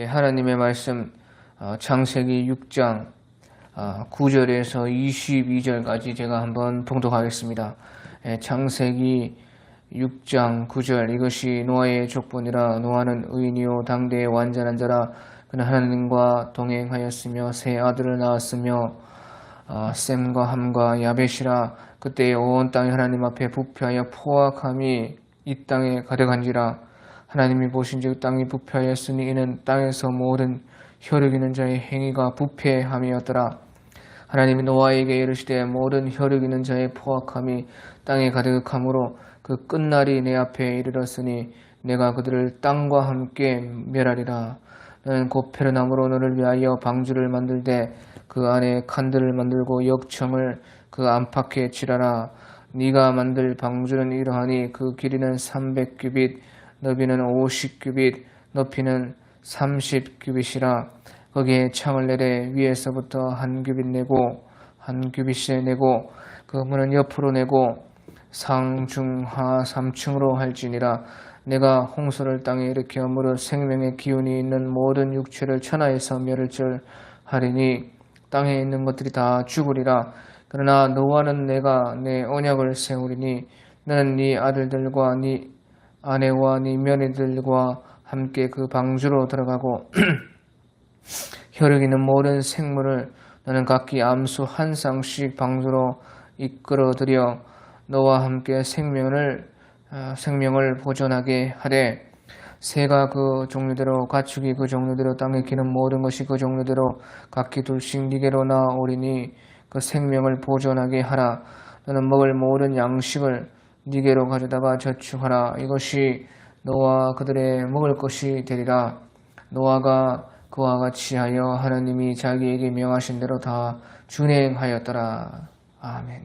하나님의 말씀 창세기 6장 9절에서 22절까지 제가 한번 봉독하겠습니다. 창세기 6장 9절 이것이 노아의 족본이라. 노아는 의인이요 당대의 완전한 자라. 그는 하나님과 동행하였으며 세 아들을 낳았으며 셈과 함과 야벳이라. 그때에 온 땅이 하나님 앞에 부패하여 포악함이 이 땅에 가득한지라. 하나님이 보신즉 땅이 부패하였으니 이는 땅에서 모든 혈육이는 자의 행위가 부패함이었더라. 하나님이 노아에게 이르시되 모든 혈육이는 자의 포악함이 땅에 가득하므로 그 끝날이 내 앞에 이르렀으니 내가 그들을 땅과 함께 멸하리라. 너는 곧 페르나무로 너를 위하여 방주를 만들되 그 안에 칸들을 만들고 역청을 그 안팎에 칠하라. 네가 만들 방주는 이러하니 그 길이는 300규빗 너비는 50규빗 높이는 30규빗이라. 거기에 창을 내되 위에서부터 한 규빗 내고 한 규빗씩 내고 그 문은 옆으로 내고 상중하 3층으로 할지니라. 내가 홍수를 땅에 일으켜 무릇 생명의 기운이 있는 모든 육체를 천하에서 멸을 하리니 땅에 있는 것들이 다 죽으리라. 그러나 노아는 내가 내 언약을 세우리니 너는 네 아들들과 네 아내와 네 며느리들과 함께 그 방주로 들어가고 혈육 있는 모든 생물을 너는 각기 암수 한 쌍씩 방주로 이끌어들여 너와 함께 생명을 보존하게 하되 새가 그 종류대로 가축이 그 종류대로 땅에 기는 모든 것이 그 종류대로 각기 둘씩 네게로 나오리니 그 생명을 보존하게 하라. 너는 먹을 모든 양식을 네게로 가져다가 저축하라. 이것이 너와 그들의 먹을 것이 되리라. 노아가 그와 같이 하여 하나님이 자기에게 명하신 대로 다 준행하였더라. 아멘.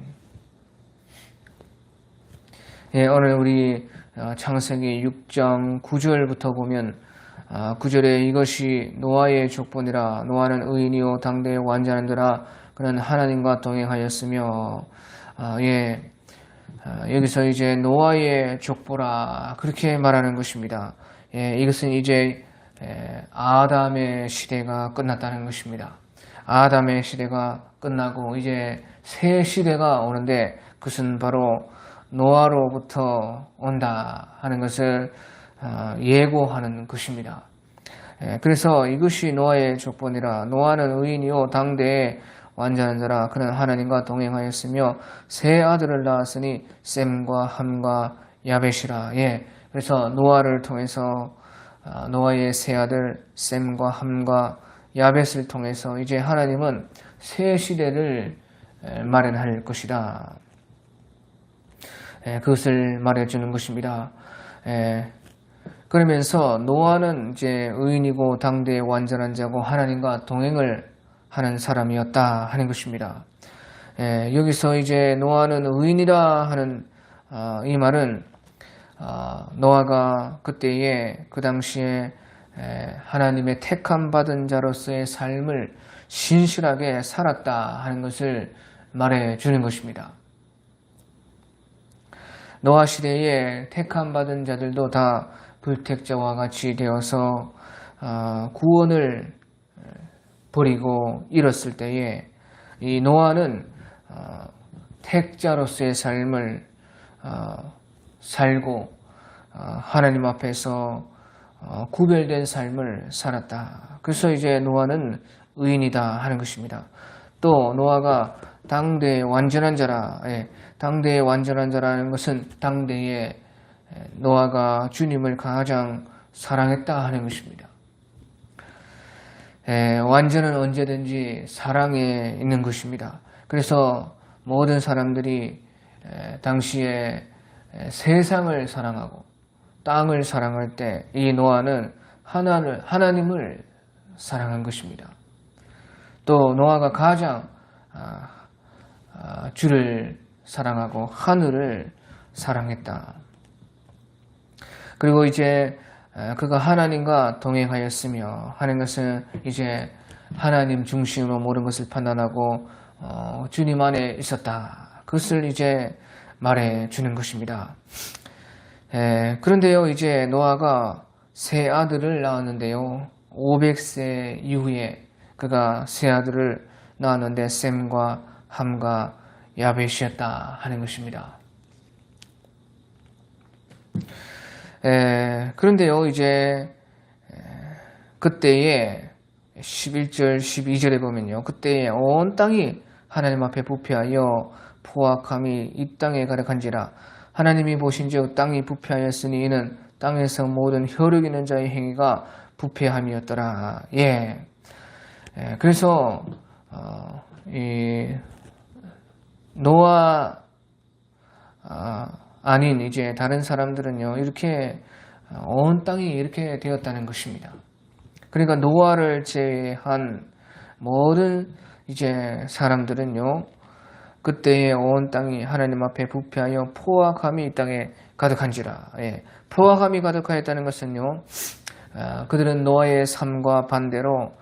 오늘 우리 창세기 6장 9절부터 보면 9절에 이것이 노아의 족본이라. 노아는 의인이요 당대의 완전한 자라. 그는 하나님과 동행하였으며 여기서 이제 노아의 족보라 그렇게 말하는 것입니다. 이것은 이제 아담의 시대가 끝났다는 것입니다. 아담의 시대가 끝나고 이제 새 시대가 오는데 그것은 바로 노아로부터 온다 하는 것을 예고하는 것입니다. 그래서 이것이 노아의 족본이라. 노아는 의인이요 당대의 완전한 자라. 그는 하나님과 동행하였으며 세 아들을 낳았으니 셈과 함과 야벳이라. 그래서 노아를 통해서 노아의 세 아들 셈과 함과 야벳을 통해서 이제 하나님은 새 시대를 마련할 것이다. 그것을 말해주는 것입니다. 그러면서 노아는 이제 의인이고 당대의 완전한 자고 하나님과 동행을 하는 사람이었다 하는 것입니다. 여기서 이제 노아는 의인이라 하는 이 말은 노아가 그때에 그 당시에 하나님의 택함 받은 자로서의 삶을 신실하게 살았다 하는 것을 말해 주는 것입니다. 노아 시대에 택함 받은 자들도 다 불택자와 같이 되어서 구원을 버리고 잃었을 때에 이 노아는 택자로서의 삶을 살고 하나님 앞에서 구별된 삶을 살았다. 그래서 이제 노아는 의인이다 하는 것입니다. 또 노아가 당대의 완전한 자라. 당대의 완전한 자라는 것은 당대에 노아가 주님을 가장 사랑했다 하는 것입니다. 완전은 언제든지 사랑에 있는 것입니다. 그래서 모든 사람들이 당시에 세상을 사랑하고 땅을 사랑할 때 이 노아는 하나님을 사랑한 것입니다. 또 노아가 가장 주를 사랑하고 하늘을 사랑했다. 그리고 이제 그가 하나님과 동행하였으며 하는 것은 이제 하나님 중심으로 모든 것을 판단하고 주님 안에 있었다. 그것을 이제 말해 주는 것입니다. 그런데요, 이제 노아가 세 아들을 낳았는데요. 500세 이후에 그가 세 아들을 낳았는데 셈과 함과 야벳이었다 하는 것입니다. 그런데요, 이제 그때에 11절, 12절에 보면요, 그때에 온 땅이 하나님 앞에 부패하여 포악함이 이 땅에 가득한지라. 하나님이 보신즉 땅이 부패하였으니 이는 땅에서 모든 혈육 있는 자의 행위가 부패함이었더라. 그래서 이 노아 아닌 이제 다른 사람들은요, 이렇게 온 땅이 이렇게 되었다는 것입니다. 그러니까 노아를 제외한 모든 이제 사람들은요, 그때의 온 땅이 하나님 앞에 부패하여 포악함이 이 땅에 가득한지라. 포악함이 가득하였다는 것은요, 그들은 노아의 삶과 반대로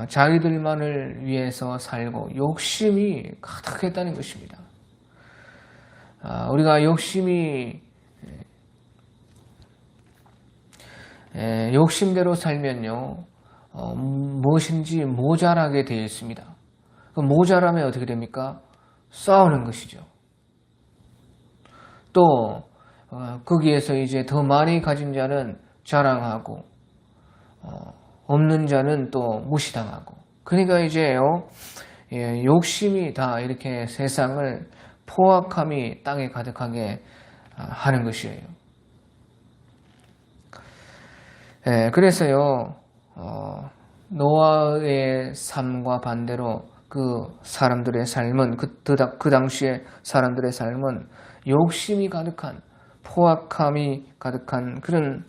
자기들만을 위해서 살고 욕심이 가득했다는 것입니다. 우리가 욕심대로 살면요, 무엇인지 모자라게 되어 있습니다. 모자라면 어떻게 됩니까? 싸우는 것이죠. 또 거기에서 이제 더 많이 가진 자는 자랑하고 없는 자는 또 무시당하고. 그러니까 이제요, 욕심이 다 이렇게 세상을 포악함이 땅에 가득하게 하는 것이에요. 그래서요, 노아의 삶과 반대로 그 사람들의 삶은, 그 당시에 사람들의 삶은 욕심이 가득한, 포악함이 가득한 그런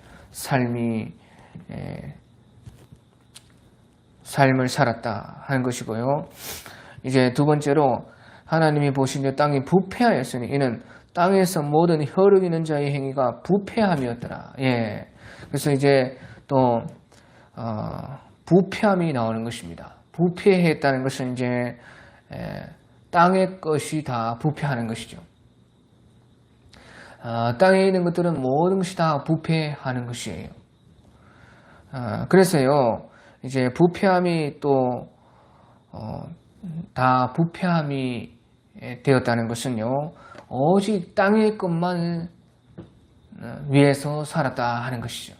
삶을 살았다 하는 것이고요. 이제 두 번째로, 하나님이 보시니 땅이 부패하였으니 이는 땅에서 모든 혈육 있는 자의 행위가 부패함이었더라. 그래서 이제 또 부패함이 나오는 것입니다. 부패했다는 것은 이제 땅의 것이 다 부패하는 것이죠. 땅에 있는 것들은 모든 것이 다 부패하는 것이에요. 그래서요, 이제 부패함이 또 다 부패함이 되었다는 것은요, 오직 땅의 것만 위해서 살았다 하는 것이죠.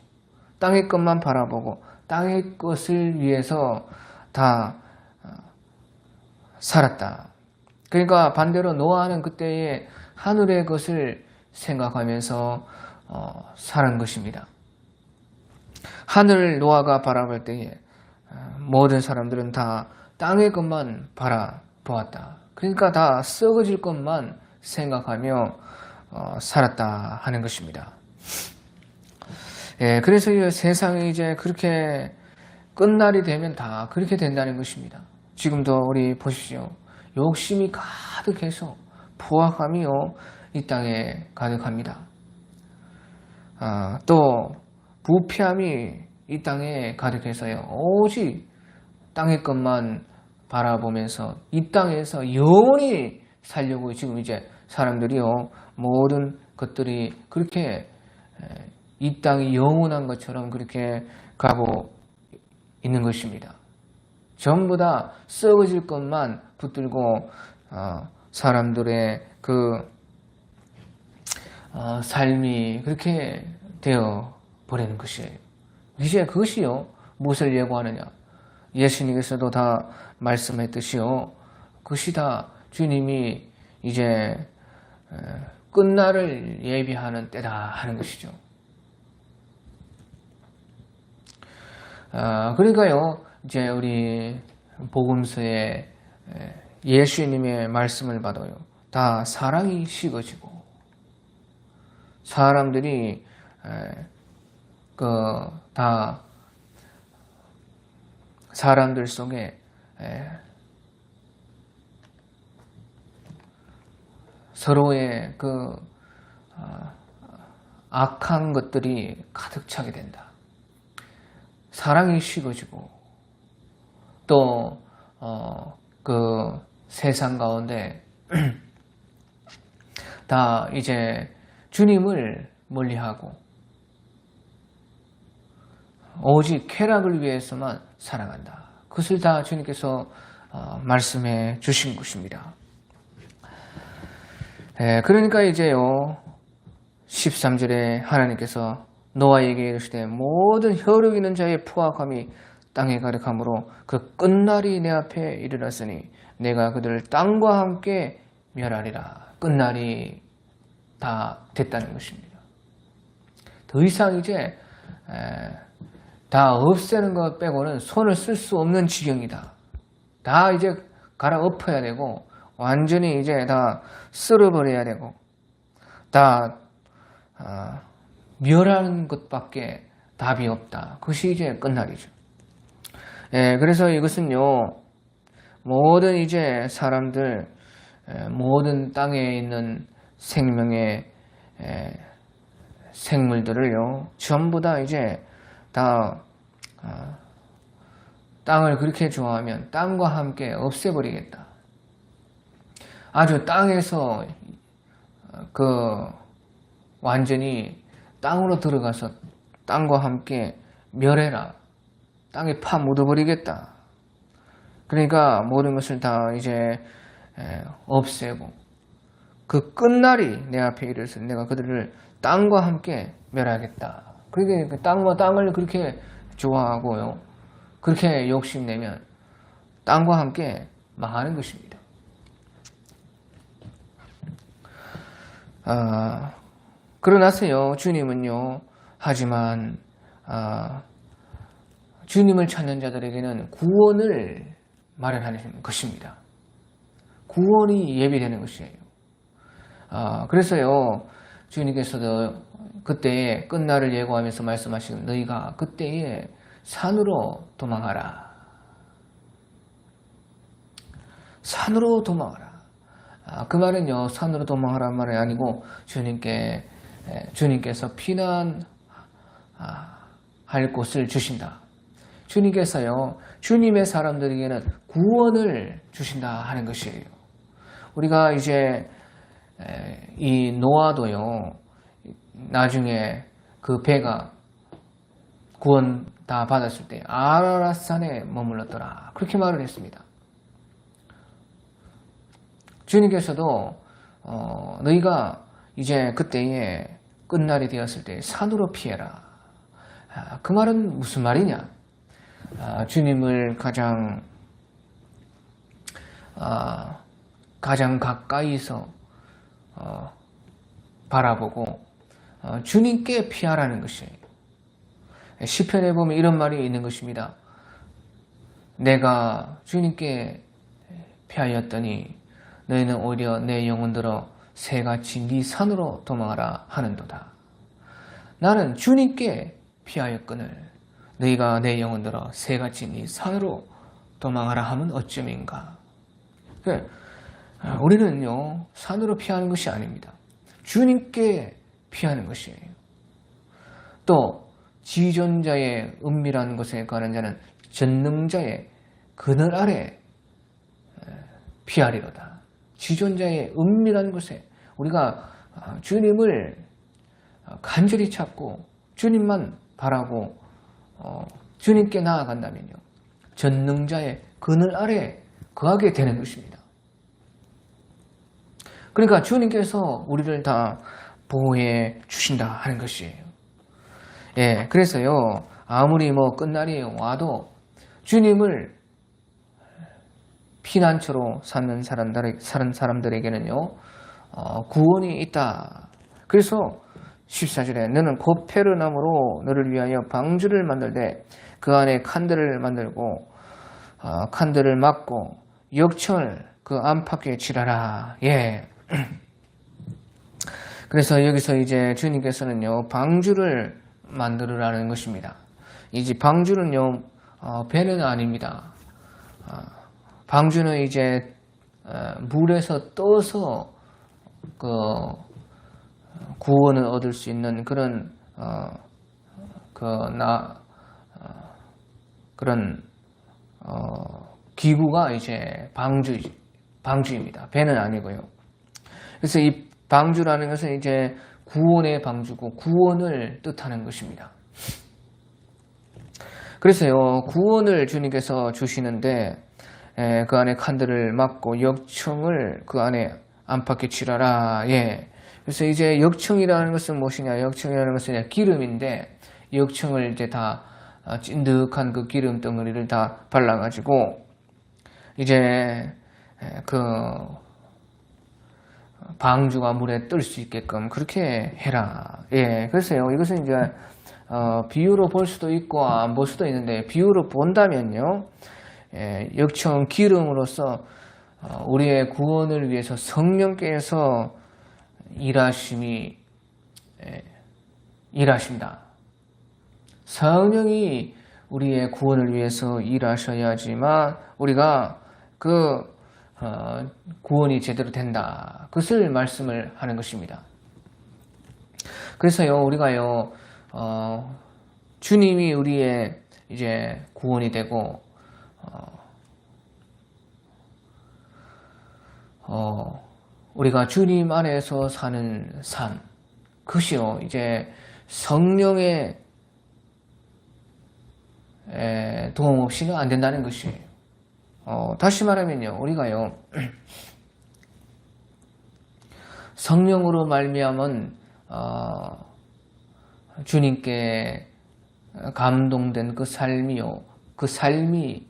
땅의 것만 바라보고 땅의 것을 위해서 다 살았다. 그러니까 반대로 노아는 그때의 하늘의 것을 생각하면서 사는 것입니다. 하늘을 노아가 바라볼 때에 모든 사람들은 다 땅의 것만 바라보았다. 그러니까 다 썩어질 것만 생각하며 살았다 하는 것입니다. 그래서 이 세상이 이제 그렇게 끝날이 되면 다 그렇게 된다는 것입니다. 지금도 우리 보십시오. 욕심이 가득해서 포악함이요, 이 땅에 가득합니다. 또 부패함이 이 땅에 가득해서요, 오직 땅의 것만 바라보면서 이 땅에서 영원히 살려고 지금 이제 사람들이요, 모든 것들이 그렇게 이 땅이 영원한 것처럼 그렇게 가고 있는 것입니다. 전부 다 썩어질 것만 붙들고 사람들의 그 삶이 그렇게 되어 버리는 것이에요. 이제 그것이요, 무엇을 예고하느냐? 예수님께서도 다 말씀했듯이요, 그것이 다 주님이 이제 끝날을 예비하는 때다 하는 것이죠. 그러니까요, 이제 우리 복음서에 예수님의 말씀을 받아요, 다 사랑이 식어지고 사람들이 다 사람들 속에 서로의 그 악한 것들이 가득 차게 된다. 사랑이 식어지고 또 그 세상 가운데 다 이제 주님을 멀리하고 오직 쾌락을 위해서만 살아간다. 그것을 다 주님께서 말씀해 주신 것입니다. 그러니까 이제요 13절에 하나님께서 노아에게 이르시되 모든 혈육 있는 자의 포악함이 땅에 가득함으로 그 끝날이 내 앞에 이르렀으니 내가 그들을 땅과 함께 멸하리라. 끝날이 다 됐다는 것입니다. 더 이상 이제 다 없애는 것 빼고는 손을 쓸 수 없는 지경이다. 다 이제 갈아엎어야 되고 완전히 이제 다 쓸어버려야 되고 다 멸하는 것밖에 답이 없다. 그것이 이제 끝날이죠. 그래서 이것은요 모든 이제 사람들 모든 땅에 있는 생명의 생물들을요 전부 다 이제 다 땅을 그렇게 좋아하면 땅과 함께 없애버리겠다. 아주 땅에서 완전히 땅으로 들어가서 땅과 함께 멸해라. 땅에 파 묻어버리겠다. 그러니까 모든 것을 다 이제 없애고 그 끝날이 내 앞에 이르러서 내가 그들을 땅과 함께 멸하겠다. 그러니까 땅을 그렇게 좋아하고요. 그렇게 욕심내면 땅과 함께 망하는 것입니다. 그러나서요 주님은요 하지만 주님을 찾는 자들에게는 구원을 마련하는 것입니다. 구원이 예비되는 것이에요. 그래서요 주님께서도 그때에 끝날을 예고하면서 말씀하시는 너희가 그때에 산으로 도망하라. 산으로 도망하라. 그 말은요 산으로 도망하라는 말이 아니고 주님께서 피난할 곳을 주신다. 주님께서요 주님의 사람들에게는 구원을 주신다 하는 것이에요. 우리가 이제 이 노아도요 나중에 그 배가 구원 다 받았을 때 아라랏산에 머물렀더라. 그렇게 말을 했습니다. 주님께서도 너희가 이제 그때에 끝날이 되었을 때 산으로 피해라. 그 말은 무슨 말이냐? 주님을 가장 가까이서 바라보고 주님께 피하라는 것이에요. 시편에 보면 이런 말이 있는 것입니다. 내가 주님께 피하였더니 너희는 오히려 내 영혼들어 새같이 네 산으로 도망하라 하는도다. 나는 주님께 피하였거늘 너희가 내 영혼들어 새같이 네 산으로 도망하라 하면 어쩌면가. 우리는요 산으로 피하는 것이 아닙니다. 주님께 피하는 것이에요. 또 지존자의 은밀한 곳에 가는 자는 전능자의 그늘 아래 피하리로다. 지존자의 은밀한 곳에 우리가 주님을 간절히 찾고 주님만 바라고 주님께 나아간다면요 전능자의 그늘 아래 거하게 되는 것입니다. 그러니까 주님께서 우리를 다 보호해 주신다 하는 것이에요. 그래서요 아무리 끝날이 와도 주님을 피난처로 사는 사람들에게는요 구원이 있다. 그래서 14절에 너는 고페르나무로 너를 위하여 방주를 만들되 그 안에 칸들을 만들고 칸들을 막고 역청을 그 안팎에 칠하라. 그래서 여기서 이제 주님께서는요 방주를 만들으라는 것입니다. 이제 방주는요 배는 아닙니다. 방주는 이제 물에서 떠서 구원을 얻을 수 있는 그런 기구가 이제 방주입니다. 배는 아니고요. 그래서 이 방주라는 것은 이제 구원의 방주고 구원을 뜻하는 것입니다. 그래서요, 구원을 주님께서 주시는데 그 안에 칸들을 막고 역청을 그 안에 안팎에 칠하라. 예. 그래서 이제 역청이라는 것은 무엇이냐? 역청이라는 것은 기름인데 역청을 이제 다 찐득한 그 기름 덩어리를 다 발라가지고 이제 그 방주가 물에 뜰 수 있게끔 그렇게 해라. 예. 그래서요, 이것은 이제 비유로 볼 수도 있고 안 볼 수도 있는데 비유로 본다면요, 역청 기름으로서 우리의 구원을 위해서 성령께서 일하신다. 성령이 우리의 구원을 위해서 일하셔야지만 우리가 그 구원이 제대로 된다. 그것을 말씀을 하는 것입니다. 그래서요, 우리가요, 주님이 우리의 이제 구원이 되고, 우리가 주님 안에서 사는 삶, 그것이요, 이제 성령의 도움 없이는 안 된다는 것이에요. 다시 말하면요, 우리가요, 성령으로 말미암은 주님께 감동된 그 삶이요, 그 삶이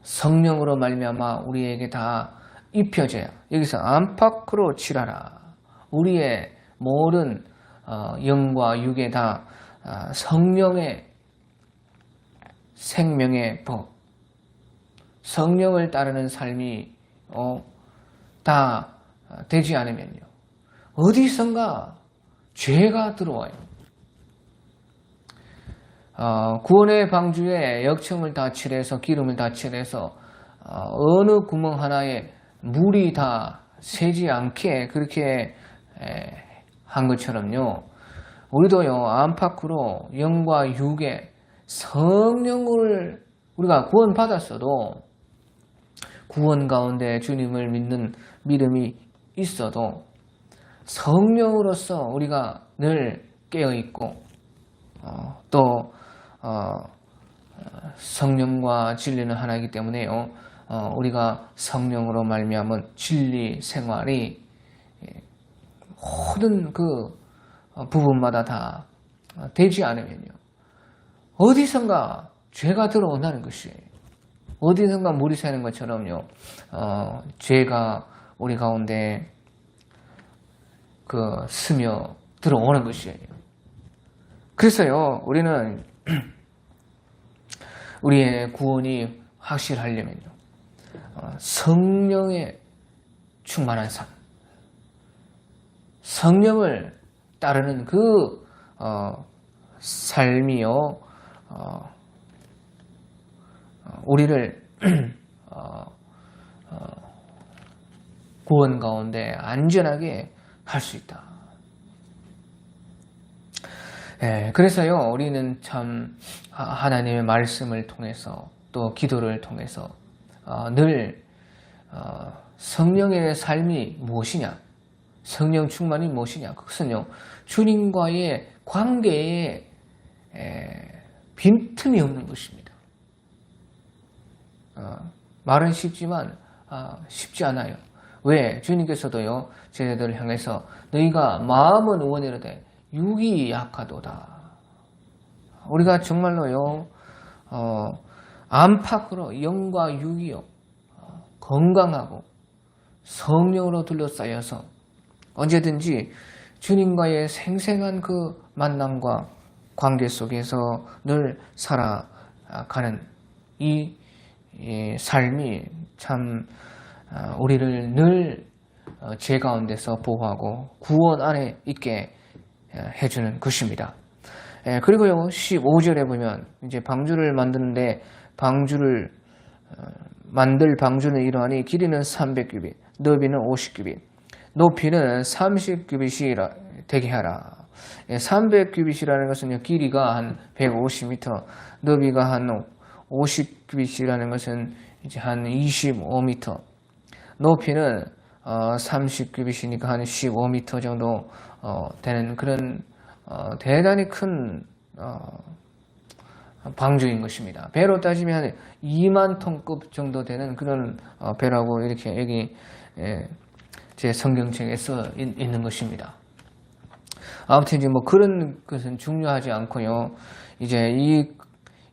성령으로 말미암아 우리에게 다 입혀져야, 여기서 안팎으로 칠하라. 우리의 모든 영과 육에 다 성령의 생명의 법, 성령을 따르는 삶이 다 되지 않으면요, 어디선가 죄가 들어와요. 구원의 방주에 역청을 다 칠해서 기름을 다 칠해서 어느 구멍 하나에 물이 다 새지 않게 그렇게 한 것처럼요, 우리도요, 안팎으로 영과 육에 성령을, 우리가 구원 받았어도 구원 가운데 주님을 믿는 믿음이 있어도 성령으로서 우리가 늘 깨어있고 또 성령과 진리는 하나이기 때문에요, 우리가 성령으로 말미암은 진리 생활이 모든 그 부분마다 다 되지 않으면요, 어디선가 죄가 들어온다는 것이에요. 어디선가 물이 새는 것처럼요, 죄가 우리 가운데 스며 들어오는 것이에요. 그래서요, 우리는 우리의 구원이 확실하려면요, 성령의 충만한 삶, 성령을 따르는 그 삶이요, 우리를 구원 가운데 안전하게 할 수 있다. 그래서요, 우리는 참 하나님의 말씀을 통해서 또 기도를 통해서 늘 성령의 삶이 무엇이냐, 성령 충만이 무엇이냐, 그것은요, 주님과의 관계에 빈틈이 없는 것입니다. 말은 쉽지만 쉽지 않아요. 왜? 주님께서도요, 제자들을 향해서 너희가 마음은 의원이로되 육이 약하도다. 우리가 정말로요, 안팎으로 영과 육이요, 건강하고 성령으로 둘러싸여서 언제든지 주님과의 생생한 그 만남과 관계 속에서 늘 살아가는 이 삶이 참 우리를 늘 죄 가운데서 보호하고 구원 안에 있게 해주는 것입니다. 그리고요, 15절에 보면 이제 방주를 만드는데 방주를 만들 방주는 이러하니 길이는 300규빗, 너비는 50규빗, 높이는 30규빗이 되게 하라. 300규빗이라는 것은 길이가 한 150m, 너비가 한 50규빗이라는 것은 이제 한 25m, 높이는 30규빗이니까 한 15m 정도 되는 그런 대단히 큰 방주인 것입니다. 배로 따지면 2만 톤급 정도 되는 그런 배라고 이렇게 여기 제 성경책에 써 있는 것입니다. 아무튼 이제 뭐 그런 것은 중요하지 않고요. 이제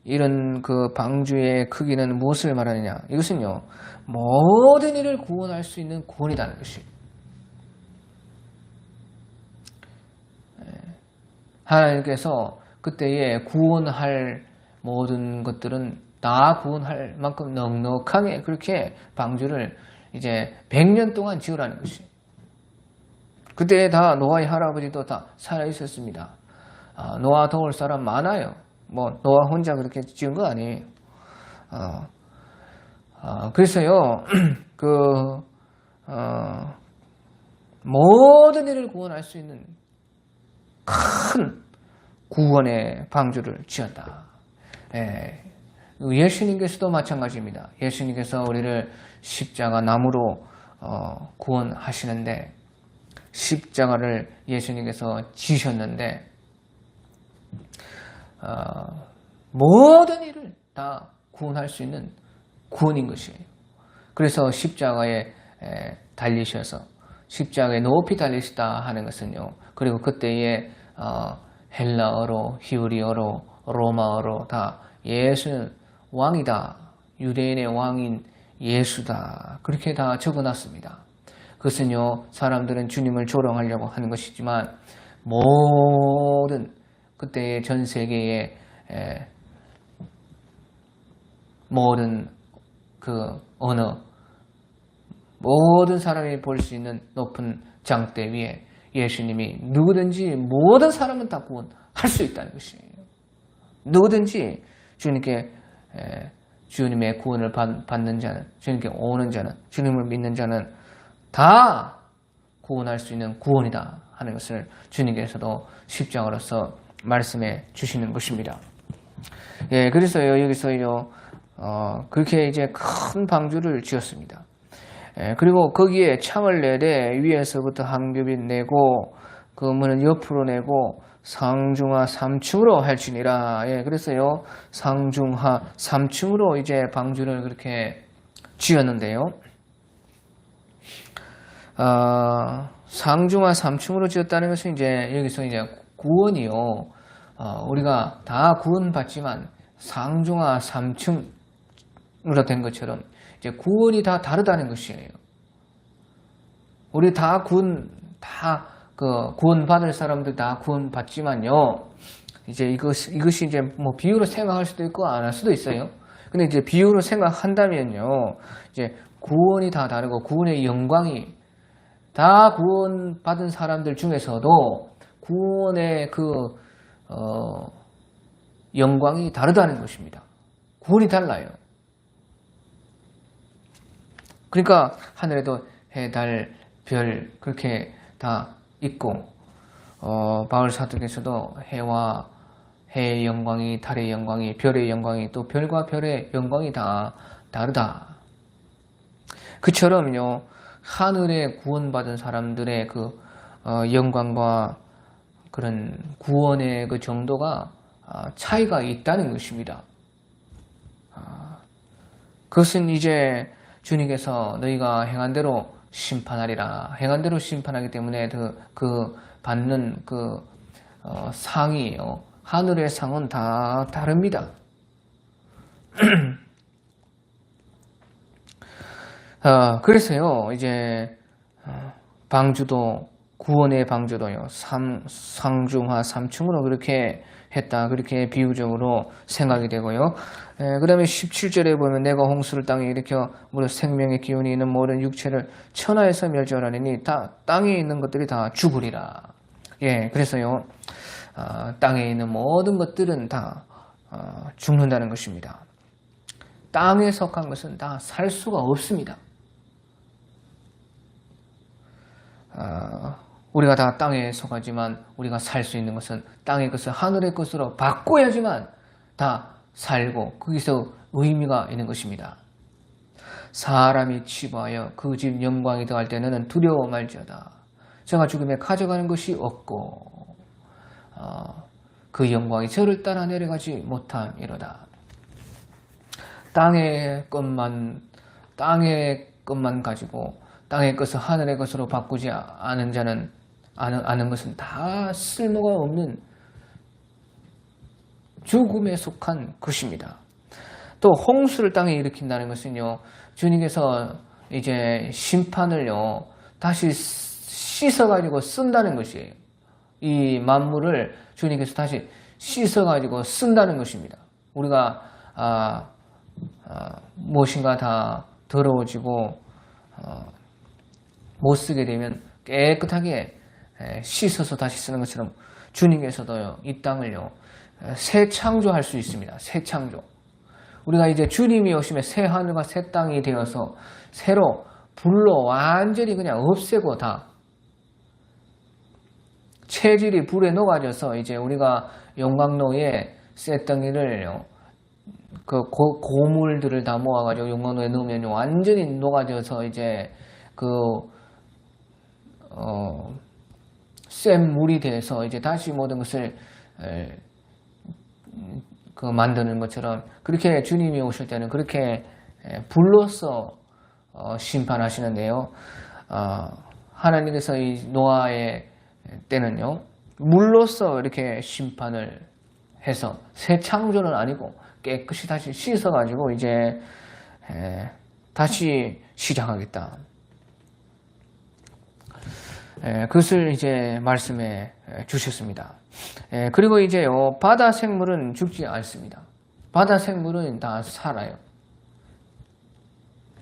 이런 그 방주의 크기는 무엇을 말하느냐? 이것은요, 모든 일을 구원할 수 있는 구원이라는 것이. 하나님께서 그때에 구원할 모든 것들은 다 구원할 만큼 넉넉하게 그렇게 방주를 이제 100년 동안 지으라는 것이. 그때 다 노아의 할아버지도 다 살아 있었습니다. 노아 도울 사람 많아요. 뭐 노아 혼자 그렇게 지은 거 아니에요. 그래서요, 모든 일을 구원할 수 있는 큰 구원의 방주를 지었다. 예수님께서도 마찬가지입니다. 예수님께서 우리를 십자가 나무로 구원하시는데, 십자가를 예수님께서 지셨는데 모든 일을 다 구원할 수 있는 구원인 것이에요. 그래서 십자가에 달리셔서 십자가에 높이 달리시다 하는 것은요, 그리고 그때의 헬라어로, 히브리어로, 로마어로 다 예수는 왕이다, 유대인의 왕인 예수다, 그렇게 다 적어놨습니다. 그것은요, 사람들은 주님을 조롱하려고 하는 것이지만 모든 그때의 전 세계의 모든 그 언어, 모든 사람이 볼 수 있는 높은 장대 위에 예수님이 누구든지 모든 사람은 다 구원할 수 있다는 것이에요. 누구든지 주님께 주님의 구원을 받는 자는, 주님께 오는 자는, 주님을 믿는 자는 다 구원할 수 있는 구원이다 하는 것을 주님께서도 십자가로서 말씀해 주시는 것입니다. 그래서요, 여기서요, 그렇게 이제 큰 방주를 지었습니다. 그리고 거기에 창을 내되 위에서부터 한 겹이 내고 그 문은 옆으로 내고 상중하 3층으로 할지니라. 그래서요, 상중하 3층으로 이제 방주를 그렇게 지었는데요. 상중하 3층으로 지었다는 것은 이제 여기서 이제 구원이요, 우리가 다 구원받지만 상중하 3층으로 된 것처럼 이제 구원이 다 다르다는 것이에요. 우리 다 구원받을 사람들 다 구원받지만요, 이제 이것이 이제 뭐 비유로 생각할 수도 있고 안 할 수도 있어요. 근데 이제 비유로 생각한다면요, 이제 구원이 다 다르고 구원의 영광이 다 구원받은 사람들 중에서도 구원의 영광이 다르다는 것입니다. 구원이 달라요. 그러니까 하늘에도 해, 달, 별 그렇게 다 있고, 바울 사도께서도 해의 영광이, 달의 영광이, 별의 영광이, 또 별과 별의 영광이 다 다르다. 그처럼요, 하늘에 구원받은 사람들의 그 영광과 그런 구원의 그 정도가 차이가 있다는 것입니다. 그것은 이제 주님께서 너희가 행한 대로 심판하리라, 행한 대로 심판하기 때문에 그 받는 그 상이요, 하늘의 상은 다 다릅니다. 그래서요, 이제 방주도, 구원의 방주도요, 상중하 3층으로 그렇게 했다, 그렇게 비유적으로 생각이 되고요. 그 다음에 17절에 보면 내가 홍수를 땅에 일으켜 무릇 생명의 기운이 있는 모든 육체를 천하에서 멸절하리니 다 땅에 있는 것들이 다 죽으리라. 그래서요, 땅에 있는 모든 것들은 다 죽는다는 것입니다. 땅에 속한 것은 다 살 수가 없습니다. 우리가 다 땅에 속하지만 우리가 살 수 있는 것은 땅의 것을 하늘의 것으로 바꿔야지만 다 살고 거기서 의미가 있는 것입니다. 사람이 치부하여 그 집 영광이 더할 때는 두려워 말지어다. 저가 죽음에 가져가는 것이 없고, 그 영광이 저를 따라 내려가지 못함이로다. 땅의 것만 가지고 땅의 것을 하늘의 것으로 바꾸지 않은 자는 아는 것은 다 쓸모가 없는 죽음에 속한 것입니다. 또 홍수를 땅에 일으킨다는 것은요, 주님께서 이제 심판을요 다시 씻어가지고 쓴다는 것이에요. 이 만물을 주님께서 다시 씻어가지고 쓴다는 것입니다. 우리가 무엇인가 다 더러워지고 못 쓰게 되면 깨끗하게 씻어서 다시 쓰는 것처럼 주님께서도요 이 땅을요 새 창조할 수 있습니다. 새 창조. 우리가 이제 주님이 오시면 새 하늘과 새 땅이 되어서 새로 불로 완전히 그냥 없애고 다 체질이 불에 녹아져서 이제 우리가 용광로에 쇳덩이를 그 고물들을 다 모아가지고 용광로에 넣으면 완전히 녹아져서 이제 센 물이 돼서 이제 다시 모든 것을 만드는 것처럼 그렇게 주님이 오실 때는 그렇게 불로서 심판하시는데요. 하나님께서 이 노아의 때는요 물로서 이렇게 심판을 해서 새 창조는 아니고 깨끗이 다시 씻어가지고 이제 다시 시작하겠다. 그것을 이제 말씀해 주셨습니다. 그리고 이제요 바다 생물은 죽지 않습니다. 바다 생물은 다 살아요.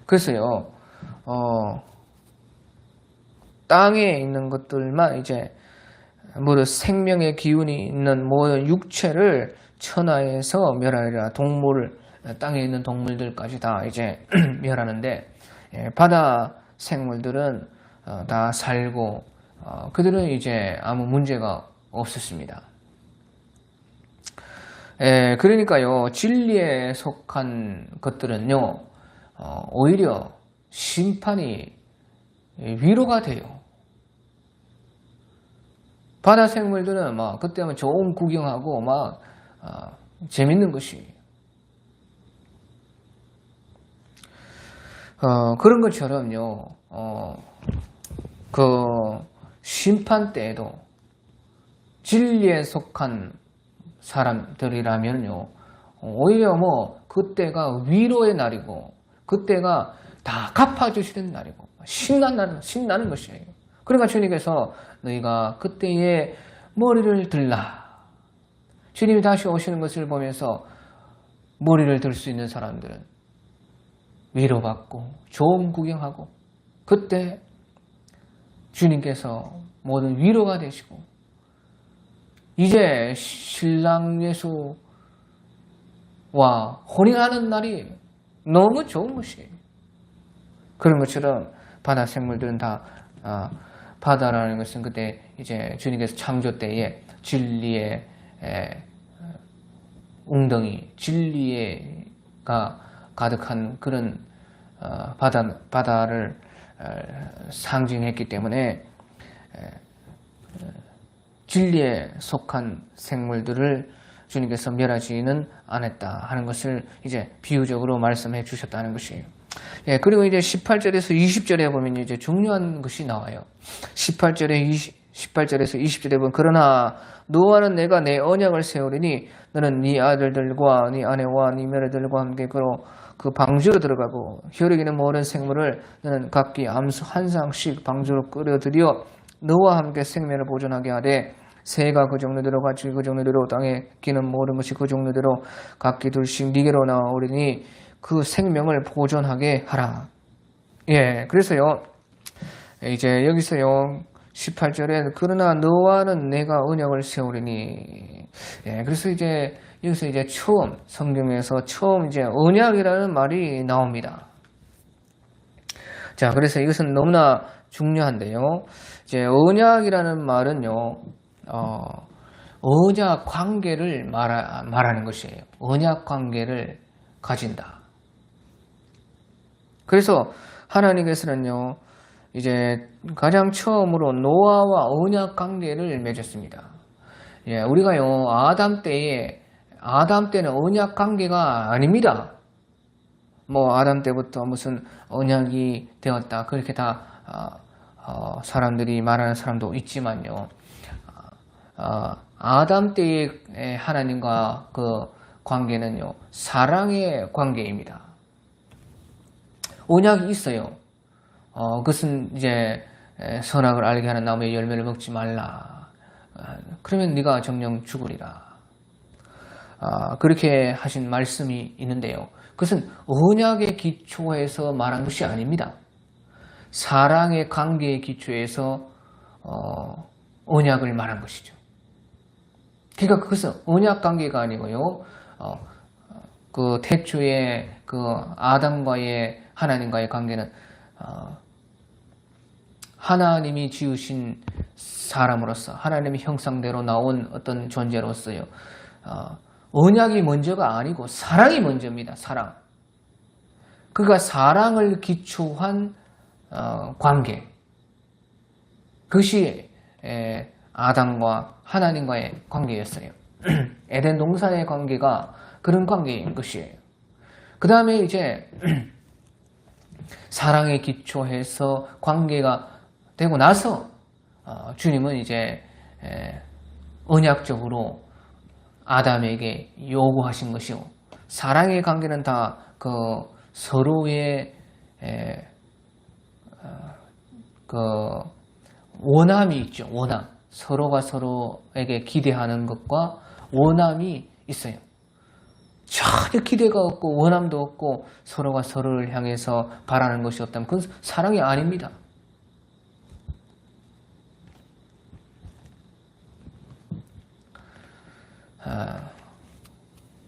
그래서요 땅에 있는 것들만 이제 모두 생명의 기운이 있는 모든 육체를 천하에서 멸하리라. 땅에 있는 동물들까지 다 이제 멸하는데 바다 생물들은 다 살고 그들은 이제 아무 문제가 없었습니다. 그러니까요 진리에 속한 것들은요 오히려 심판이 위로가 돼요. 바다 생물들은 막 그때만 좋은 구경하고 막 재밌는 것이 그런 것처럼요 그 심판 때에도 진리에 속한 사람들이라면요 오히려 그때가 위로의 날이고 그때가 다 갚아주시는 날이고 신나는 것이에요. 그러니까 주님께서 너희가 그때에 머리를 들라. 주님이 다시 오시는 것을 보면서 머리를 들 수 있는 사람들은 위로받고 좋은 구경하고 그때 주님께서 모든 위로가 되시고 이제 신랑 예수와 혼인하는 날이 너무 좋은 것이에요. 그런 것처럼 바다 생물들은 다 바다라는 것은 그때 이제 주님께서 창조 때에 진리의 웅덩이, 진리가 가득한 그런 바다를 상징했기 때문에 진리에 속한 생물들을 주님께서 멸하지는 않았다 하는 것을 이제 비유적으로 말씀해 주셨다는 것이에요. 그리고 이제 18절에서 20절에 보면 이제 중요한 것이 나와요. 18절에서 20절에 보면 그러나 노아는 내가 내 언약을 세우리니 너는 네 아들들과 네 아내와 네 며느리들과 함께 그 방주로 들어가고 혈육이는 모든 생물을 너는 각기 암수 한 쌍씩 방주로 끌어들여 너와 함께 생명을 보존하게 하되 새가 그 종류대로 가축이 그 종류대로 땅에 기는 모든 것이 그 종류대로 각기 둘씩 네게로 나오리니 그 생명을 보존하게 하라. 그래서요 이제 여기서요 18절에 그러나 너와는 내가 언약을 세우리니 그래서 이제 여기서 이제 처음 성경에서 처음 이제 언약이라는 말이 나옵니다. 자, 그래서 이것은 너무나 중요한데요. 이제 언약이라는 말은요, 언약 관계를 말하는 것이에요. 언약 관계를 가진다. 그래서 하나님께서는요, 이제 가장 처음으로 노아와 언약 관계를 맺었습니다. 예, 우리가요, 아담 때는 언약 관계가 아닙니다. 뭐, 아담 때부터 무슨 언약이 되었다. 그렇게 다, 사람들이 말하는 사람도 있지만요. 아담 때의 하나님과 그 관계는요, 사랑의 관계입니다. 언약이 있어요. 그것은 이제 선악을 알게 하는 나무의 열매를 먹지 말라. 그러면 네가 정령 죽으리라. 그렇게 하신 말씀이 있는데요. 그것은 언약의 기초에서 말한 것이 아닙니다. 사랑의 관계의 기초에서 언약을 말한 것이죠. 그러니까 그것은 언약 관계가 아니고요. 그 태초의 그 아담과의 하나님과의 관계는 하나님이 지으신 사람으로서 하나님의 형상대로 나온 어떤 존재로서요. 언약이 먼저가 아니고 사랑이 먼저입니다. 사랑. 그가 사랑을 기초한 관계. 그것이 아담과 하나님과의 관계였어요. 에덴 동산의 관계가 그런 관계인 것이에요. 그 다음에 이제 사랑에 기초해서 관계가 되고 나서 주님은 이제 언약적으로 아담에게 요구하신 것이요. 사랑의 관계는 다 그 서로의 그 원함이 있죠. 원함. 서로가 서로에게 기대하는 것과 원함이 있어요. 전혀 기대가 없고 원함도 없고 서로가 서로를 향해서 바라는 것이 없다면 그건 사랑이 아닙니다.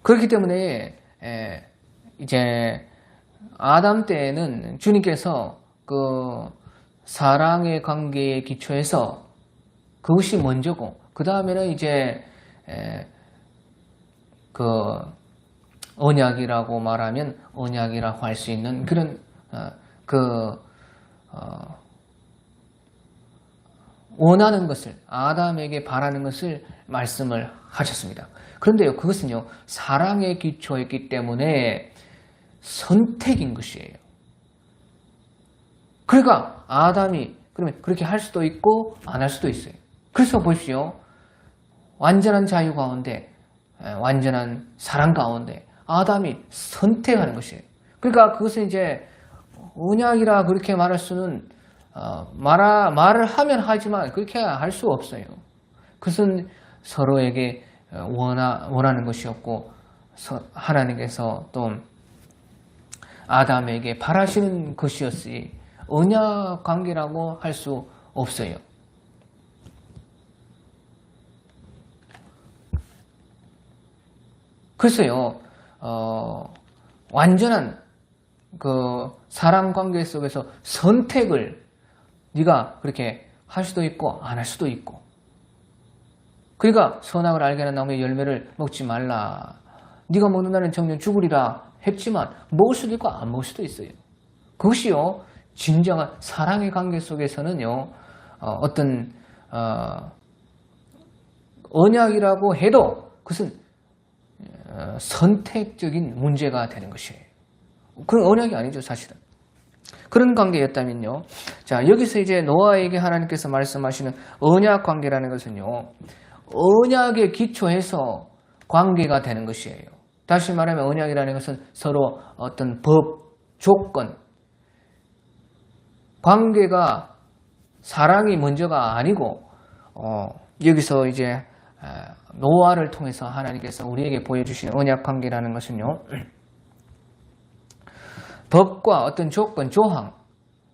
그렇기 때문에 이제 아담 때에는 주님께서 그 사랑의 관계의 기초에서 그것이 먼저고 그 다음에는 이제 그 언약이라고 말하면 언약이라고 할 수 있는 그런 원하는 것을 아담에게 바라는 것을 말씀을 하셨습니다. 그런데요, 그것은요 사랑의 기초였기 때문에 선택인 것이에요. 그러니까 아담이 그러면 그렇게 할 수도 있고 안 할 수도 있어요. 그래서 보십시오. 완전한 자유 가운데 완전한 사랑 가운데 아담이 선택하는 것이에요. 그러니까 그것은 이제 언약이라 그렇게 말할 수는 말을 하면 하지만 그렇게 할 수 없어요. 그것은 서로에게 원하는 것이었고 하나님께서 또 아담에게 바라시는 것이었으니 언약 관계라고 할 수 없어요. 그래서요, 완전한 그 사랑 관계 속에서 선택을 네가 그렇게 할 수도 있고 안 할 수도 있고. 그러니까 선악을 알게 하는 나무의 열매를 먹지 말라. 네가 먹는다는 정녕 죽으리라 했지만 먹을 수도 있고 안 먹을 수도 있어요. 그것이요 진정한 사랑의 관계 속에서는요 어떤 언약이라고 해도 그것은 선택적인 문제가 되는 것이에요. 그런 언약이 아니죠, 사실은. 그런 관계였다면요. 자, 여기서 이제 노아에게 하나님께서 말씀하시는 언약 관계라는 것은요, 언약에 기초해서 관계가 되는 것이에요. 다시 말하면 언약이라는 것은 서로 어떤 법, 조건, 관계가 사랑이 먼저가 아니고, 여기서 이제 노아를 통해서 하나님께서 우리에게 보여주시는 언약 관계라는 것은요, 법과 어떤 조건, 조항,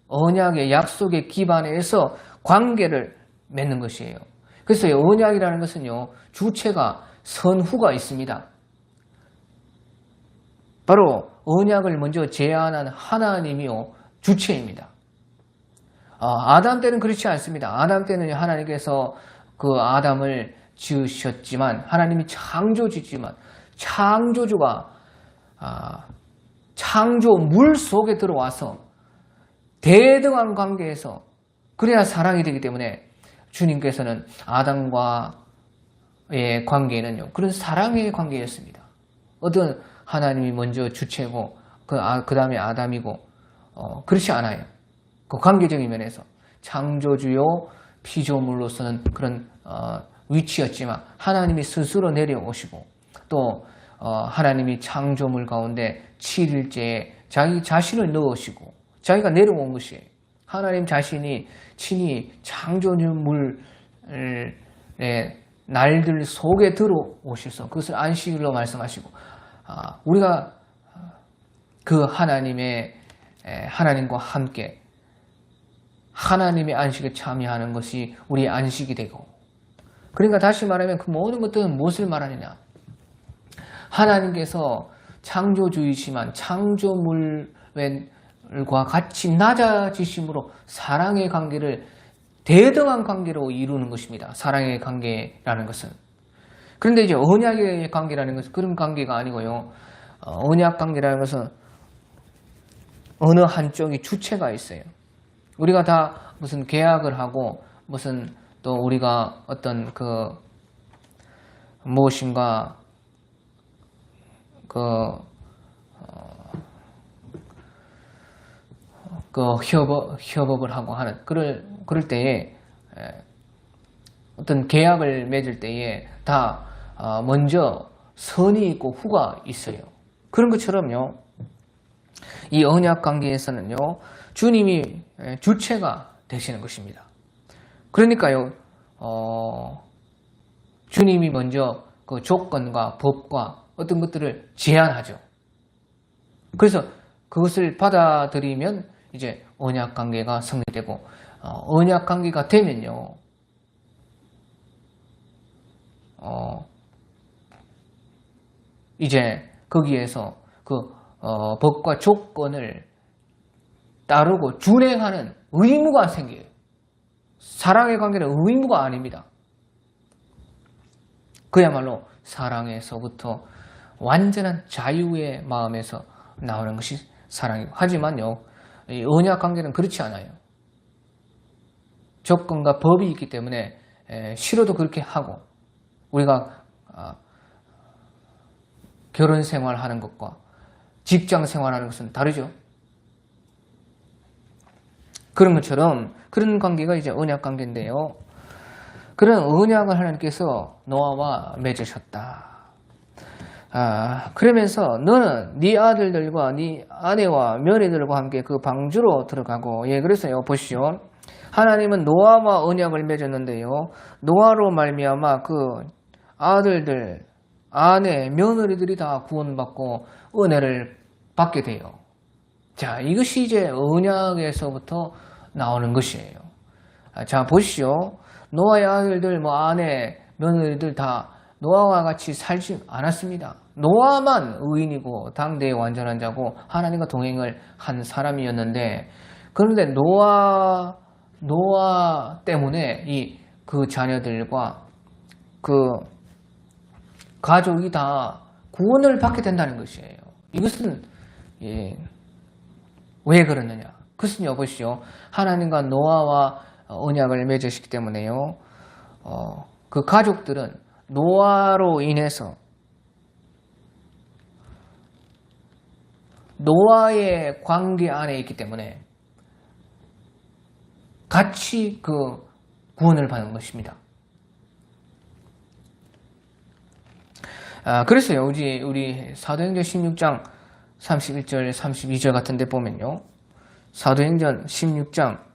언약의 약속의 기반에서 관계를 맺는 것이에요. 그래서 언약이라는 것은요, 주체가 선후가 있습니다. 바로 언약을 먼저 제안한 하나님이요, 주체입니다. 아담 때는 그렇지 않습니다. 아담 때는 하나님께서 그 아담을 지으셨지만, 하나님이 창조주지만, 창조주가 창조물 속에 들어와서 대등한 관계에서 그래야 사랑이 되기 때문에 주님께서는 아담과 관계는요, 그런 사랑의 관계였습니다. 어떤 하나님이 먼저 주체고 그 다음에 아담이고 그렇지 않아요. 그 관계적인 면에서 창조주요 피조물로서는 그런 위치였지만 하나님이 스스로 내려오시고 또 하나님이 창조물 가운데 7일째에 자기 자신을 넣으시고 자기가 내려온 것이에요. 하나님 자신이 친히 창조물의 날들 속에 들어오셔서 그것을 안식일로 말씀하시고 우리가 그 하나님과 함께 하나님의 안식에 참여하는 것이 우리의 안식이 되고, 그러니까 다시 말하면 그 모든 것들은 무엇을 말하느냐, 하나님께서 창조주이시만 창조물과 같이 낮아지심으로 사랑의 관계를 대등한 관계로 이루는 것입니다. 사랑의 관계라는 것은. 그런데 이제 언약의 관계라는 것은 그런 관계가 아니고요. 언약 관계라는 것은 어느 한쪽이 주체가 있어요. 우리가 다 무슨 계약을 하고 무슨 또 우리가 어떤 무엇인가 협업을 하고 하는 그럴 때에 어떤 계약을 맺을 때에 다 먼저 선이 있고 후가 있어요. 그런 것처럼요, 이 언약 관계에서는요, 주님이 주체가 되시는 것입니다. 그러니까요, 주님이 먼저 그 조건과 법과 어떤 것들을 제안하죠. 그래서 그것을 받아들이면 이제 언약 관계가 성립되고, 언약 관계가 되면요, 이제 거기에서 법과 조건을 따르고 준행하는 의무가 생겨요. 사랑의 관계는 의무가 아닙니다. 그야말로 사랑에서부터 완전한 자유의 마음에서 나오는 것이 사랑이고, 하지만요, 이 언약 관계는 그렇지 않아요. 조건과 법이 있기 때문에 싫어도 그렇게 하고, 우리가 결혼 생활하는 것과 직장 생활하는 것은 다르죠. 그런 것처럼 그런 관계가 이제 언약 관계인데요. 그런 언약을 하나님께서 노아와 맺으셨다. 그러면서 너는 네 아들들과 네 아내와 며느리들과 함께 그 방주로 들어가고, 그래서요, 보시오. 하나님은 노아와 언약을 맺었는데요, 노아로 말미암아 그 아들들, 아내, 며느리들이 다 구원받고 은혜를 받게 돼요. 자, 이것이 이제 언약에서부터 나오는 것이에요. 자, 보시오. 노아의 아들들, 아내, 며느리들 다 노아와 같이 살지 않았습니다. 노아만 의인이고 당대의 완전한 자고 하나님과 동행을 한 사람이었는데, 그런데 노아 때문에 그 자녀들과 그 가족이 다 구원을 받게 된다는 것이에요. 이것은 왜 그러느냐? 그것은요, 보시오. 하나님과 노아와 언약을 맺으시기 때문에요, 그 가족들은 노아로 인해서 노아의 관계 안에 있기 때문에 같이 그 구원을 받는 것입니다. 그래서요, 우리 사도행전 16장 31절, 32절 같은 데 보면요, 사도행전 16장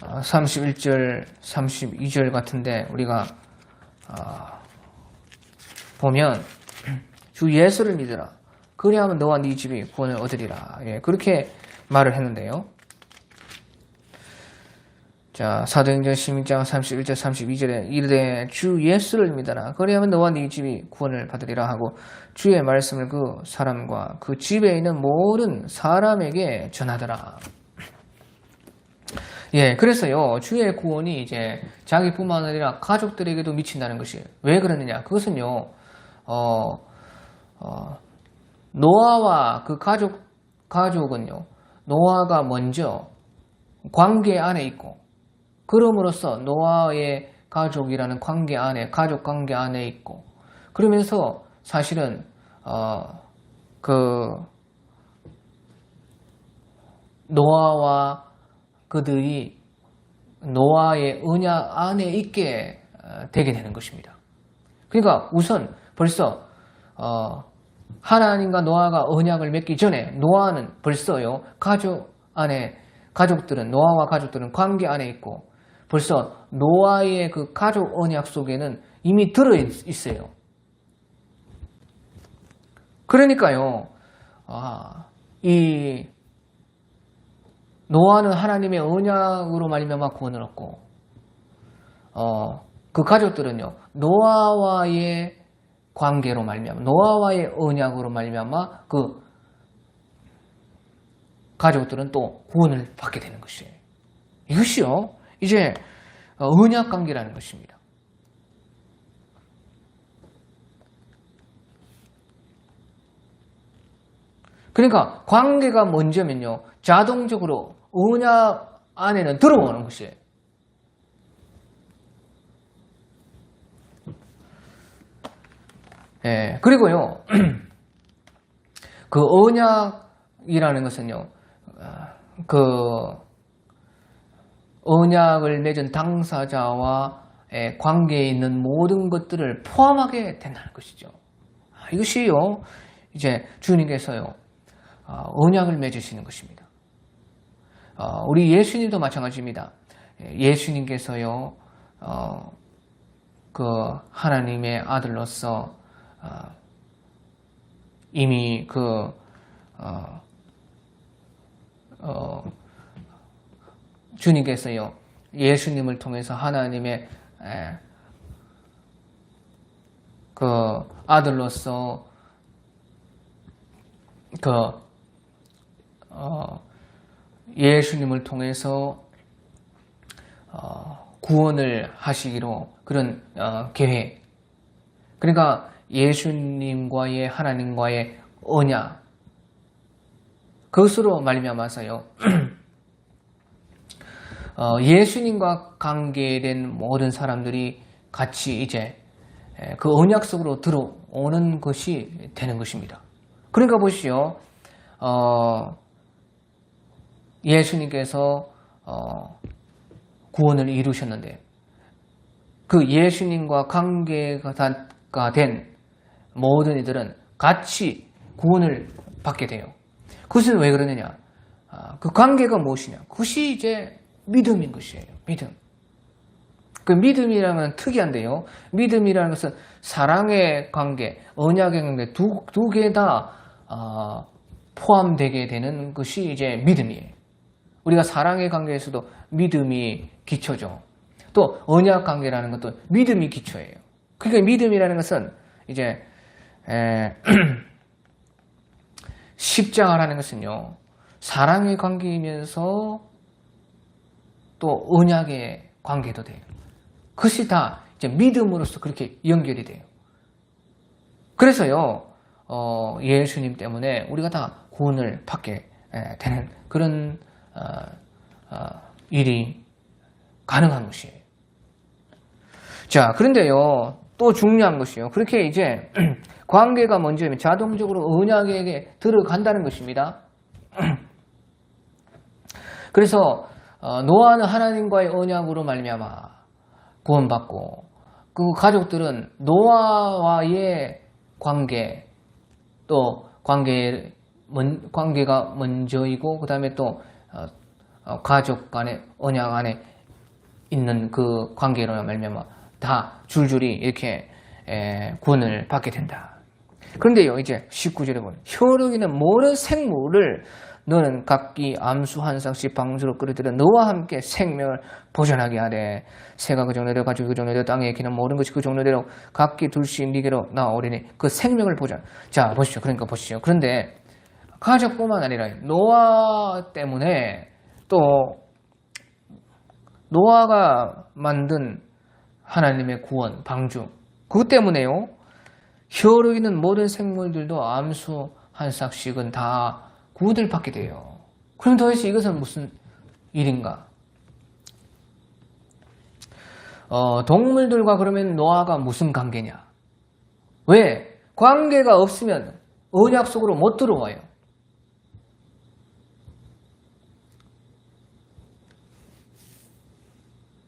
31절, 32절 같은데 우리가 보면 주 예수를 믿으라. 그리하면 너와 네 집이 구원을 얻으리라. 그렇게 말을 했는데요. 자, 사도행전 16장 31절, 32절에 이르되 주 예수를 믿어라. 그리하면 너와 네 집이 구원을 받으리라 하고, 주의 말씀을 그 사람과 그 집에 있는 모든 사람에게 전하더라. 그래서요, 주의 구원이 이제 자기뿐만 아니라 가족들에게도 미친다는 것이에요. 왜 그러느냐? 그것은요, 노아와 그 가족 가족은요, 노아가 먼저 관계 안에 있고, 그럼으로써 노아의 가족이라는 관계 안에, 가족 관계 안에 있고, 그러면서 사실은 노아와 그들이 노아의 언약 안에 있게 되게 되는 것입니다. 그러니까 우선 벌써 하나님과 노아가 언약을 맺기 전에 노아는 벌써요, 노아와 가족들은 관계 안에 있고, 벌써 노아의 그 가족 언약 속에는 이미 들어 있어요. 그러니까요, 이 노아는 하나님의 언약으로 말미암아 구원을 얻고, 그 가족들은요, 노아와의 관계로 말미암아, 노아와의 언약으로 말미암아 그 가족들은 또 구원을 받게 되는 것이에요. 이것이요, 이제 언약 관계라는 것입니다. 그러니까 관계가 먼저면요, 자동적으로 언약 안에는 들어오는 것이에요. 예, 그리고요, 그 언약이라는 것은요, 그 언약을 맺은 당사자와 관계에 있는 모든 것들을 포함하게 된다는 것이죠. 이것이요, 이제 주님께서요, 언약을 맺으시는 것입니다. 우리 예수님도 마찬가지입니다. 예수님께서요, 그 하나님의 아들로서 이미 주님께서요, 예수님을 통해서 하나님의 그 아들로서 예수님을 통해서 구원을 하시기로 그런 계획. 그러니까 예수님과의 하나님과의 언약, 그것으로 말미암아서요, 예수님과 관계된 모든 사람들이 같이 이제 그 언약 속으로 들어오는 것이 되는 것입니다. 그러니까 보시오, 예수님께서 구원을 이루셨는데 그 예수님과 관계가 된 모든 이들은 같이 구원을 받게 돼요. 그것은 왜 그러느냐? 그 관계가 무엇이냐? 그것이 이제 믿음인 것이에요. 믿음. 그 믿음이라는 특이한데요. 믿음이라는 것은 사랑의 관계, 언약의 관계 두 개 다 포함되게 되는 것이 이제 믿음이에요. 우리가 사랑의 관계에서도 믿음이 기초죠. 또 언약 관계라는 것도 믿음이 기초예요. 그러니까 믿음이라는 것은 이제 십자가라는 것은요, 사랑의 관계이면서 또 언약의 관계도 돼요. 그것이 다 이제 믿음으로서 그렇게 연결이 돼요. 그래서요, 예수님 때문에 우리가 다 구원을 받게 되는 그런 일이 가능한 것이에요. 자, 그런데요, 또 중요한 것이요. 그렇게 이제 관계가 먼저면 자동적으로 언약에게 들어간다는 것입니다. 그래서 노아는 하나님과의 언약으로 말미암아 구원받고, 그 가족들은 노아와의 관계, 또 관계가 먼저이고, 그 다음에 또 가족 간의 언약 안에 있는 그 관계로 말미암아 다 줄줄이 이렇게 구원을 받게 된다. 그런데요, 이제 19절에 보면 혈육이는 모든 생물을 너는 각기 암수 한 쌍씩 방수로 끌어들여 너와 함께 생명을 보존하게 하되 새가 그 종류대로 가축이 그 종류대로 땅에 기는 모든 것이 그 종류대로 각기 둘씩 네게로 나오리니 그 생명을 보존. 자, 보시죠. 그러니까 보시죠. 그런데 가족뿐만 아니라 노아 때문에 또 노아가 만든 하나님의 구원, 방주, 그것 때문에요, 혈육이는 모든 생물들도 암수 한 싹씩은 다 구원을 받게 돼요. 그럼 도대체 이것은 무슨 일인가? 동물들과 그러면 노아가 무슨 관계냐? 왜? 관계가 없으면 언약 속으로 못 들어와요.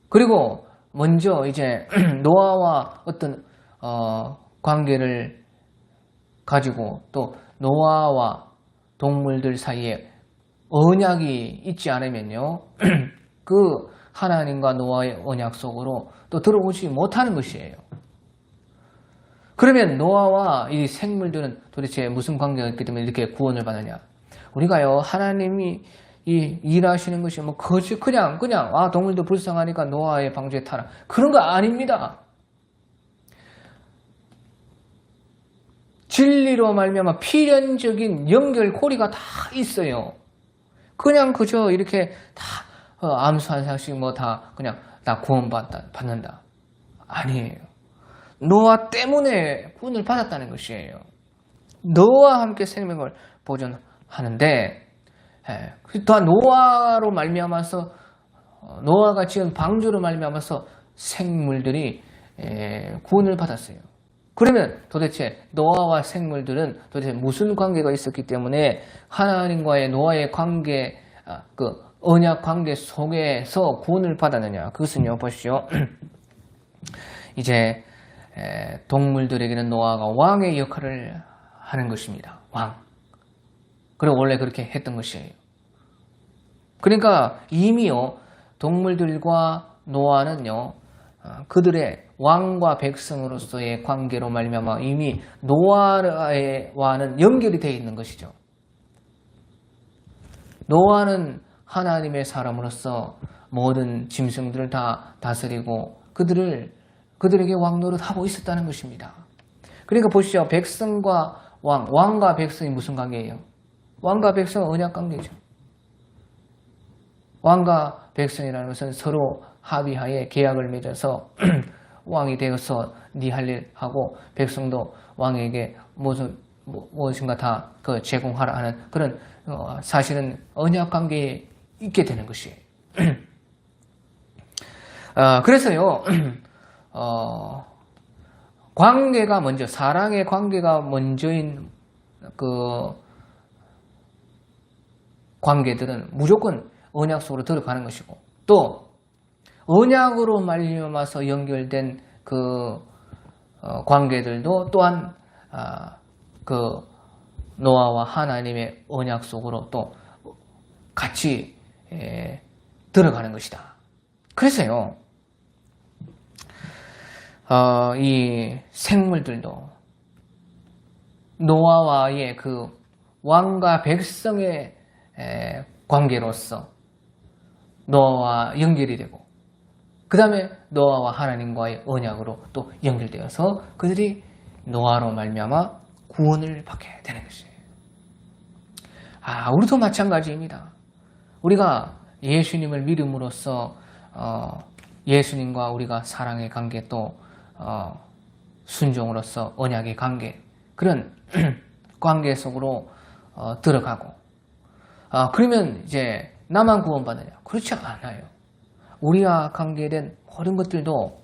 그리고 먼저 이제 노아와 어떤 관계를 가지고 또 노아와 동물들 사이에 언약이 있지 않으면요. 그 하나님과 노아의 언약 속으로 또 들어오지 못하는 것이에요. 그러면 노아와 이 생물들은 도대체 무슨 관계가 있기 때문에 이렇게 구원을 받느냐? 우리가요, 하나님이 이 일하시는 것이 뭐 그냥 동물도 불쌍하니까 노아의 방주에 타라. 그런 거 아닙니다. 진리로 말미암아 필연적인 연결고리가 다 있어요. 그냥 그저 이렇게 다 암수 한 상씩 뭐 다 그냥 다 구원받는다. 아니에요. 노아 때문에 구원을 받았다는 것이에요. 노아와 함께 생명을 보존하는데 또 노아로 말미암아서 노아가 지은 방주로 말미암아서 생물들이 구원을 받았어요. 그러면 도대체 노아와 생물들은 도대체 무슨 관계가 있었기 때문에 하나님과의 노아의 관계, 그 언약 관계 속에서 구원을 받았느냐? 그것은요, 보시죠. 이제 동물들에게는 노아가 왕의 역할을 하는 것입니다. 왕. 그리고 원래 그렇게 했던 것이에요. 그러니까 이미요, 동물들과 노아는요, 그들의 왕과 백성으로서의 관계로 말미암아 이미 노아와는 연결이 되어 있는 것이죠. 노아는 하나님의 사람으로서 모든 짐승들을 다 다스리고 그들에게 왕노릇하고 있었다는 것입니다. 그러니까 보시죠. 백성과 왕과 백성이 무슨 관계예요? 왕과 백성은 언약 관계죠. 왕과 백성이라는 것은 서로 합의하에 계약을 맺어서 왕이 되어서 네 할 일 하고 백성도 왕에게 무엇인가 다 제공하라 하는 그런 사실은 언약 관계에 있게 되는 것이에요. 그래서요, 관계가 먼저, 사랑의 관계가 먼저인 그 관계들은 무조건 언약 속으로 들어가는 것이고, 또 언약으로 말미암아서 연결된 그 관계들도 또한 그 노아와 하나님의 언약 속으로 또 같이 들어가는 것이다. 그래서요, 이 생물들도 노아와의 그 왕과 백성의 관계로서 노아와 연결이 되고, 그 다음에 노아와 하나님과의 언약으로 또 연결되어서 그들이 노아로 말미암아 구원을 받게 되는 것이에요. 우리도 마찬가지입니다. 우리가 예수님을 믿음으로써 예수님과 우리가 사랑의 관계 또 순종으로서 언약의 관계, 그런 관계 속으로 들어가고, 그러면 이제 나만 구원받느냐? 그렇지 않아요. 우리와 관계된 모든 것들도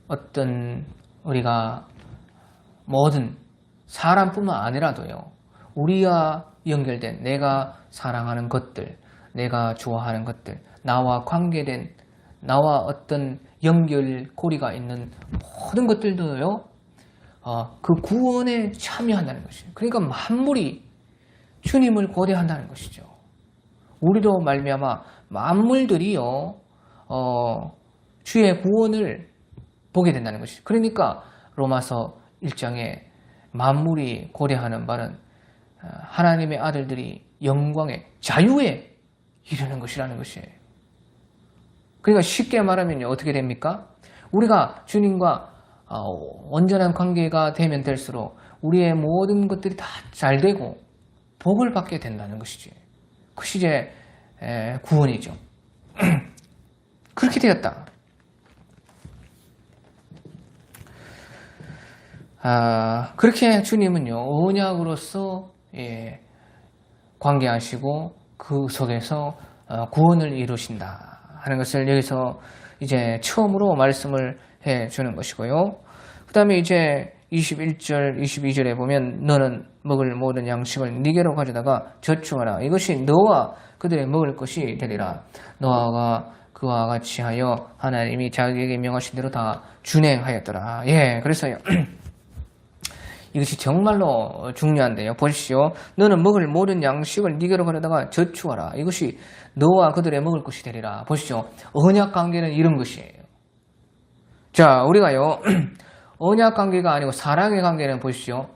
어떤 우리가 모든 사람뿐만 아니라도요, 우리와 연결된 내가 사랑하는 것들, 내가 좋아하는 것들, 나와 관계된, 나와 어떤 연결고리가 있는 모든 것들도요, 그 구원에 참여한다는 것이에요. 그러니까 만물이 주님을 고대한다는 것이죠. 우리로 말미암아 만물들이요, 주의 구원을 보게 된다는 것이죠. 그러니까 로마서 1장에 만물이 고대하는 바는 하나님의 아들들이 영광의 자유에 이르는 것이라는 것이에요. 그러니까 쉽게 말하면요, 어떻게 됩니까? 우리가 주님과 온전한 관계가 되면 될수록 우리의 모든 것들이 다 잘 되고 복을 받게 된다는 것이지. 그것이 이제 구원이죠. 그렇게 되었다. 그렇게 주님은요, 언약으로서 관계하시고 그 속에서 구원을 이루신다 하는 것을 여기서 이제 처음으로 말씀을 해 주는 것이고요. 그 다음에 이제 21절, 22절에 보면 너는 먹을 모든 양식을 네게로 가져다가 저축하라. 이것이 너와 그들의 먹을 것이 되리라. 노아가 그와 같이 하여 하나님이 자기에게 명하신 대로 다 준행하였더라. 그래서요. 이것이 정말로 중요한데요. 보십시오. 너는 먹을 모든 양식을 네게로 가져다가 저축하라. 이것이 너와 그들의 먹을 것이 되리라. 보십시오. 언약 관계는 이런 것이에요. 자, 우리가요. 언약 관계가 아니고 사랑의 관계는 보십시오.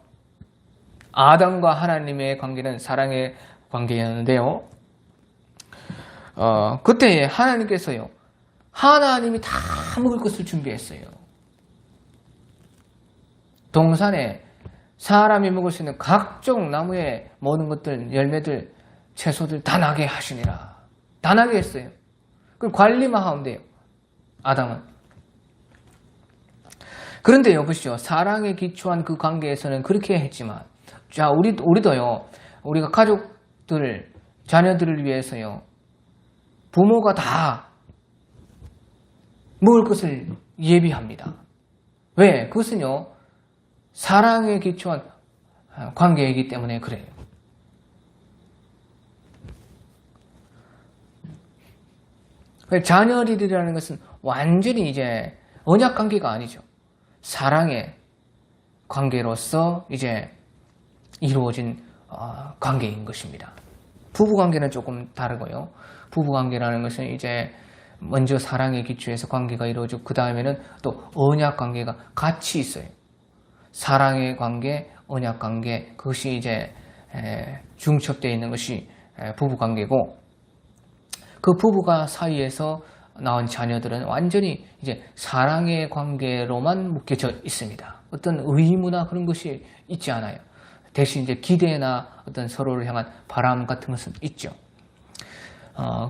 아담과 하나님의 관계는 사랑의 관계였는데요. 그때 하나님께서요. 하나님이 다 먹을 것을 준비했어요. 동산에 사람이 먹을 수 있는 각종 나무의 모든 것들, 열매들, 채소들 다 나게 하시니라. 다 나게 했어요. 그럼 관리만 하면 돼요. 아담은. 그런데요, 보시죠. 사랑에 기초한 그 관계에서는 그렇게 했지만, 자, 우리도요, 우리가 가족들, 자녀들을 위해서요, 부모가 다 먹을 것을 예비합니다. 왜? 그것은요, 사랑에 기초한 관계이기 때문에 그래요. 자녀들이라는 것은 완전히 이제 언약 관계가 아니죠. 사랑의 관계로서 이제 이루어진 관계인 것입니다. 부부 관계는 조금 다르고요. 부부 관계라는 것은 이제 먼저 사랑에 기초해서 관계가 이루어지고 그 다음에는 또 언약 관계가 같이 있어요. 사랑의 관계, 언약 관계, 그것이 이제 중첩되어 있는 것이 부부 관계고, 그 부부가 사이에서 낳은 자녀들은 완전히 이제 사랑의 관계로만 묶여져 있습니다. 어떤 의무나 그런 것이 있지 않아요. 대신 이제 기대나 어떤 서로를 향한 바람 같은 것은 있죠.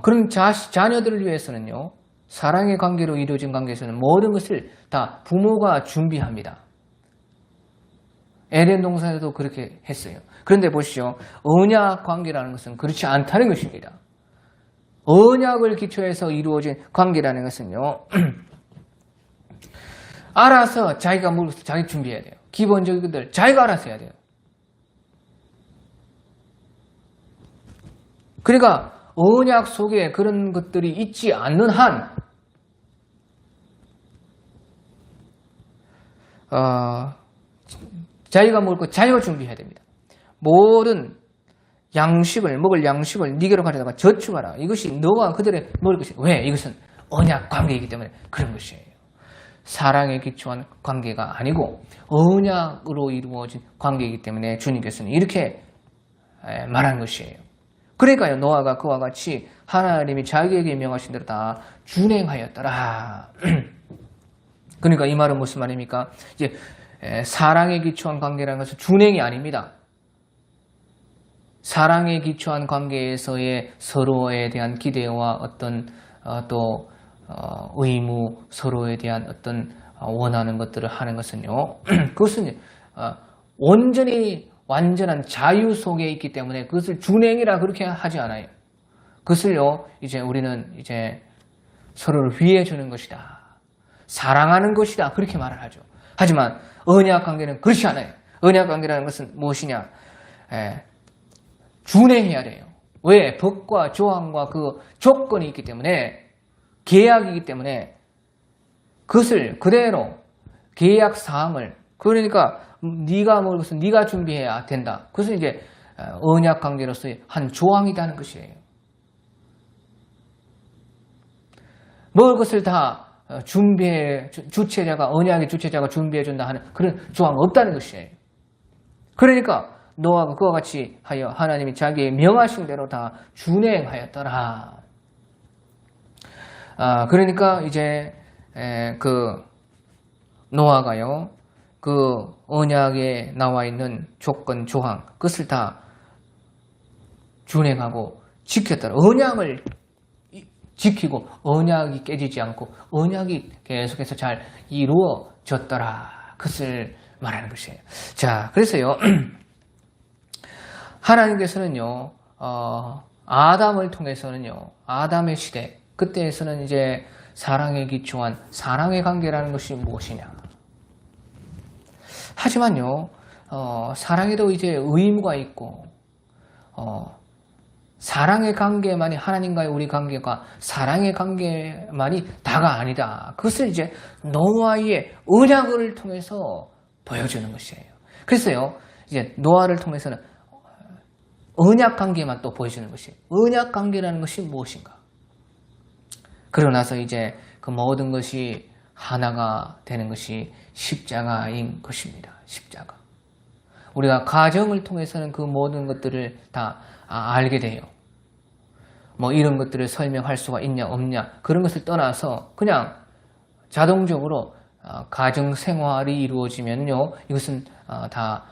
그런 자녀들을 위해서는요, 사랑의 관계로 이루어진 관계에서는 모든 것을 다 부모가 준비합니다. 에덴 동산에도 그렇게 했어요. 그런데 보시죠. 언약 관계라는 것은 그렇지 않다는 것입니다. 언약을 기초해서 이루어진 관계라는 것은요. 알아서 자기가 먹을 수 자기 준비해야 돼요. 기본적인 것들 자기가 알아서 해야 돼요. 그러니까 언약 속에 그런 것들이 있지 않는 한 자기가 먹을 것 자기가 준비해야 됩니다. 모든 먹을 양식을 네게로 가져다가 저축하라. 이것이 너와 그들의 먹을 것이다. 왜? 이것은 언약 관계이기 때문에 그런 것이에요. 사랑에 기초한 관계가 아니고 언약으로 이루어진 관계이기 때문에 주님께서는 이렇게 말한 것이에요. 그러니까요, 노아가 그와 같이 하나님이 자기에게 명하신 대로 다 준행하였더라. 그러니까 이 말은 무슨 말입니까? 이제 사랑에 기초한 관계라는 것은 준행이 아닙니다. 사랑에 기초한 관계에서의 서로에 대한 기대와 어떤 또 의무, 서로에 대한 어떤 원하는 것들을 하는 것은요. 그것은 완전한 자유 속에 있기 때문에 그것을 준행이라 그렇게 하지 않아요. 그것을요, 이제 우리는 이제 서로를 위해 주는 것이다. 사랑하는 것이다. 그렇게 말을 하죠. 하지만 언약 관계는 그렇지 않아요. 언약 관계라는 것은 무엇이냐? 준행해야 돼요. 왜? 법과 조항과 그 조건이 있기 때문에, 계약이기 때문에 그것을 그대로 계약 사항을, 그러니까 네가 먹을 것은 네가 준비해야 된다. 그것은 이제 언약 관계로서의 한 조항이라는 것이에요. 먹을 것을 다 언약의 주체자가 준비해 준다 하는 그런 조항 없다는 것이에요. 그러니까 노아가 그와 같이 하여 하나님이 자기의 명하신 대로 다 준행하였더라. 그러니까 이제 그 노아가요, 그 언약에 나와 있는 조건, 조항, 그것을 다 준행하고 지켰더라. 언약을 지키고 언약이 깨지지 않고 언약이 계속해서 잘 이루어졌더라. 그것을 말하는 것이에요. 자, 그래서요, 하나님께서는요, 아담을 통해서는요, 아담의 시대, 그때에서는 이제 사랑에 기초한 사랑의 관계라는 것이 무엇이냐. 하지만요, 사랑에도 이제 의무가 있고, 사랑의 관계만이 하나님과의 우리 관계가 사랑의 관계만이 다가 아니다. 그것을 이제 노아의 언약을 통해서 보여주는 것이에요. 그래서요, 이제 노아를 통해서는 언약 관계만 또 보여주는 것이에요. 언약 관계라는 것이 무엇인가? 그러고 나서 이제 그 모든 것이 하나가 되는 것이 십자가인 것입니다. 십자가. 우리가 가정을 통해서는 그 모든 것들을 다 알게 돼요. 뭐 이런 것들을 설명할 수가 있냐 없냐 그런 것을 떠나서 그냥 자동적으로 가정 생활이 이루어지면요, 이것은 다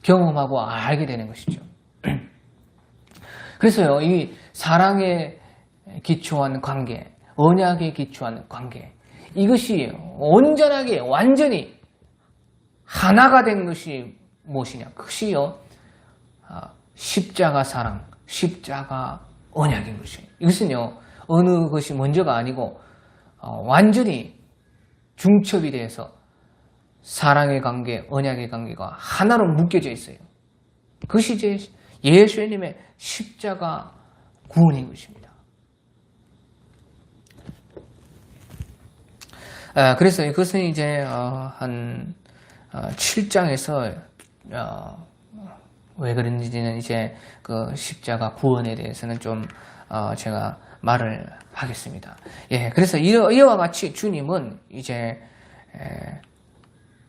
경험하고 알게 되는 것이죠. 그래서요, 이 사랑에 기초한 관계, 언약에 기초한 관계, 이것이 온전하게 완전히 하나가 된 것이 무엇이냐? 그것이요, 십자가 사랑, 십자가 언약인 것이에요. 이것은요, 어느 것이 먼저가 아니고 완전히 중첩이 돼서 사랑의 관계, 언약의 관계가 하나로 묶여져 있어요. 그것이 이제 예수님의 십자가 구원인 것입니다. 그래서 그것은 이제 한 7장에서 왜 그런지는 이제 그 십자가 구원에 대해서는 좀 제가 말을 하겠습니다. 예, 그래서 이와 같이 주님은 이제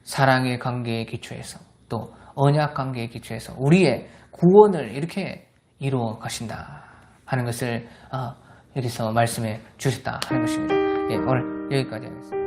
사랑의 관계의 기초에서 또 언약 관계의 기초에서 우리의 구원을 이렇게 이루어 가신다 하는 것을 여기서 말씀해 주셨다 하는 것입니다. 예, 오늘 여기까지 하겠습니다.